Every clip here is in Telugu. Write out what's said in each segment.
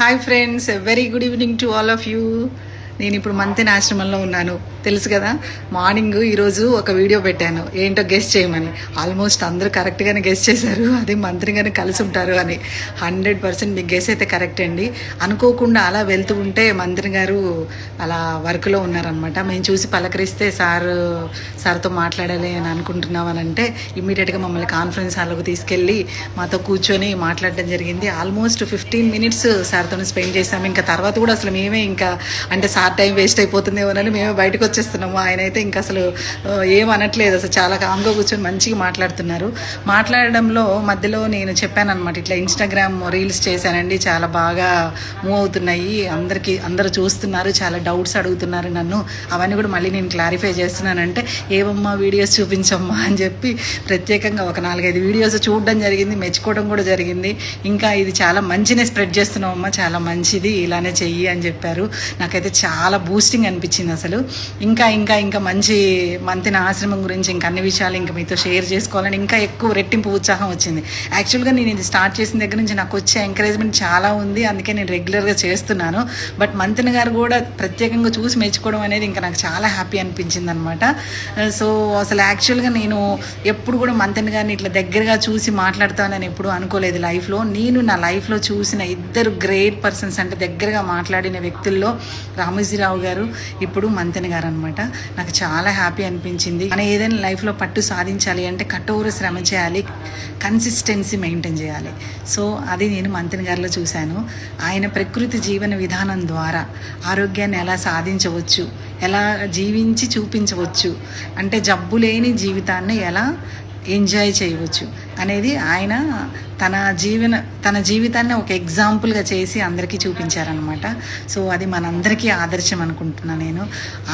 Hi friends, very good evening to all of you. నేను ఇప్పుడు మంతెన ఆశ్రమంలో ఉన్నాను, తెలుసు కదా. మార్నింగ్ ఈరోజు ఒక వీడియో పెట్టాను, ఏంటో గెస్ట్ చేయమని. ఆల్మోస్ట్ అందరూ కరెక్ట్గానే గెస్ట్ చేశారు, అదే మంత్రిగానే కలిసి ఉంటారు అని. 100% మీకు గెస్ అయితే కరెక్ట్ అండి. అనుకోకుండా అలా వెళ్తూ ఉంటే మంత్రి గారు అలా వర్క్లో ఉన్నారనమాట. మేము చూసి పలకరిస్తే సార్తో మాట్లాడాలి అని అనుకుంటున్నాం అని అంటే ఇమ్మీడియట్గా మమ్మల్ని కాన్ఫరెన్స్ హాల్లోకి తీసుకెళ్ళి మాతో కూర్చొని మాట్లాడడం జరిగింది. ఆల్మోస్ట్ 15 minutes సార్తో స్పెండ్ చేసాము. ఇంకా తర్వాత కూడా అసలు మేమే ఇంకా అంటే సార్ టైం వేస్ట్ అయిపోతుందేమోనని మేమే బయటకు వచ్చేస్తున్నాము. ఆయన అయితే ఇంకా అసలు ఏమనట్లేదు, అసలు చాలా కామ్గా కూర్చొని మంచిగా మాట్లాడుతున్నారు. మాట్లాడడంలో మధ్యలో నేను చెప్పాను అనమాట, ఇట్లా ఇన్స్టాగ్రామ్ రీల్స్ చేశానండి, చాలా బాగా మూవ్ అవుతున్నాయి, అందరూ చూస్తున్నారు, చాలా డౌట్స్ అడుగుతున్నారు నన్ను, అవన్నీ కూడా మళ్ళీ నేను క్లారిఫై చేస్తున్నానంటే ఏవమ్మా వీడియోస్ చూపించమ్మా అని చెప్పి ప్రత్యేకంగా ఒక 4-5 వీడియోస్ చూడడం జరిగింది, మెచ్చుకోవడం కూడా జరిగింది. ఇంకా ఇది చాలా మంచినే స్ప్రెడ్ చేస్తున్నామమ్మా, చాలా మంచిది, ఇలానే చెయ్యి అని చెప్పారు. నాకైతే చాలా బూస్టింగ్ అనిపించింది అసలు. ఇంకా ఇంకా ఇంకా మంచి మంతెన ఆశ్రమం గురించి ఇంకా అన్ని విషయాలు ఇంకా మీతో షేర్ చేసుకోవాలని ఇంకా ఎక్కువ రెట్టింపు ఉత్సాహం వచ్చింది. యాక్చువల్గా నేను ఇది స్టార్ట్ చేసిన దగ్గర నుంచి నాకు వచ్చే ఎంకరేజ్మెంట్ చాలా ఉంది, అందుకే నేను రెగ్యులర్గా చేస్తున్నాను. బట్ మంతెన గారు కూడా ప్రత్యేకంగా చూసి మెచ్చుకోవడం అనేది ఇంకా నాకు చాలా హ్యాపీ అనిపించింది అనమాట. సో అసలు యాక్చువల్గా నేను ఎప్పుడు కూడా మంతెన గారిని ఇట్లా దగ్గరగా చూసి మాట్లాడతానని ఎప్పుడు అనుకోలేదు లైఫ్లో. నేను నా లైఫ్లో చూసిన ఇద్దరు గ్రేట్ పర్సన్స్ అంటే దగ్గరగా మాట్లాడిన వ్యక్తుల్లో రామోజీరావు గారు, ఇప్పుడు మంతెన గారు అనమాట. నాకు చాలా హ్యాపీ అనిపించింది. మనం ఏదైనా లైఫ్లో పట్టు సాధించాలి అంటే కఠోర శ్రమ చేయాలి, కన్సిస్టెన్సీ మెయింటైన్ చేయాలి. సో అది నేను మంతెన గారిలో చూశాను. ఆయన ప్రకృతి జీవన విధానం ద్వారా ఆరోగ్యాన్ని ఎలా సాధించవచ్చు, ఎలా జీవించి చూపించవచ్చు, అంటే జబ్బు లేని జీవితాన్ని ఎలా ఎంజాయ్ చేయవచ్చు అనేది ఆయన తన జీవితాన్ని ఒక ఎగ్జాంపుల్గా చేసి అందరికీ చూపించారనమాట. సో అది మనందరికీ ఆదర్శం అనుకుంటున్నాను నేను.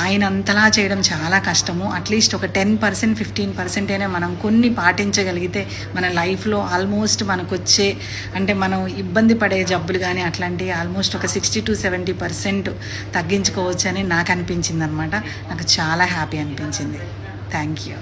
ఆయన అంతలా చేయడం చాలా కష్టము. అట్లీస్ట్ ఒక 10%, 15% అయినా మనం కొన్ని పాటించగలిగితే మన లైఫ్లో ఆల్మోస్ట్ మనకు వచ్చే అంటే మనం ఇబ్బంది పడే జబ్బులు కానీ అట్లాంటివి ఆల్మోస్ట్ ఒక 60 to 70% తగ్గించుకోవచ్చు అని నాకు అనిపించింది అనమాట. నాకు చాలా హ్యాపీ అనిపించింది. Thank you.